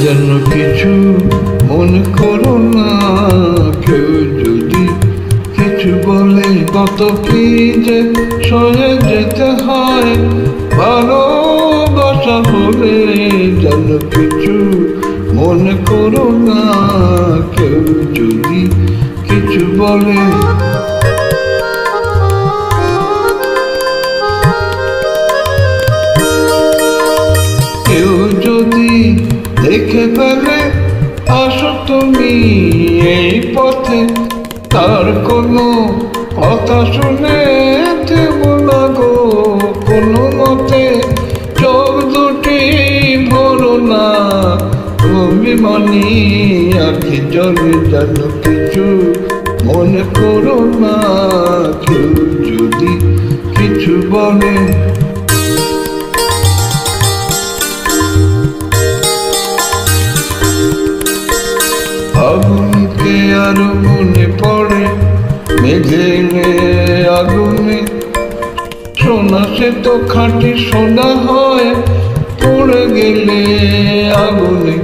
যেন কিছু মনে করো না, কেউ যদি কিছু বলে কত কি যে সয়ে যেতে হয় ভালোবাসা হলে। যেন কিছু মনে করো না, কেউ যদি কিছু বলে। কেউ যদি দেখে ফেলে আসো তুমি এই পথে, তার কোনো কথা শুনে থেমো না গো কোনো মতে। চোখ দুটি ভরো না অভিমানী আখি জলে। যেন কিছু মনে করো না, কেউ যদি কিছু বলে। আগুনকে আরো মনে পড়ে মেঘে আগুনে, সোনা সে তো খাঁটি সোনা হয় পড়ে গেলে আগুনে।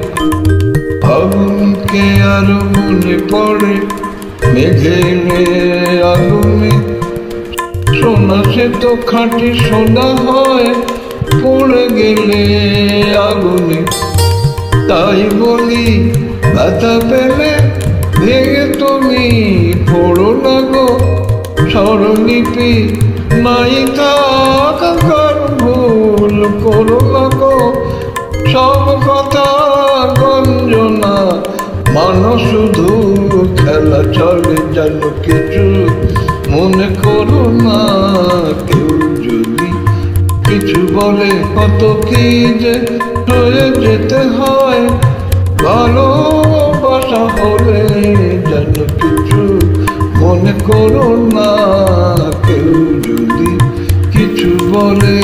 আগুনকে আরো মনে পড়ে মেঘে আগুনে, সোনা সে তো খাঁটি সোনা হয় পড়ে গেলে আগুনে। তাই বলি ব্যথা পেলে ভেঙে তুমি পড়ো না গো স্বরলিপি নাই থাকার ভুল করো না গো। সব কথা গঞ্জনা মানো শুধু খেলা চলে। যেন কিছু মনে করো না, কেউ যদি কিছু বলে কত কি যে হয়ে যেতে হয় ভালোবাসা হলে। যেন কিছু মনে করো না, কেউ যদি কিছু বলে।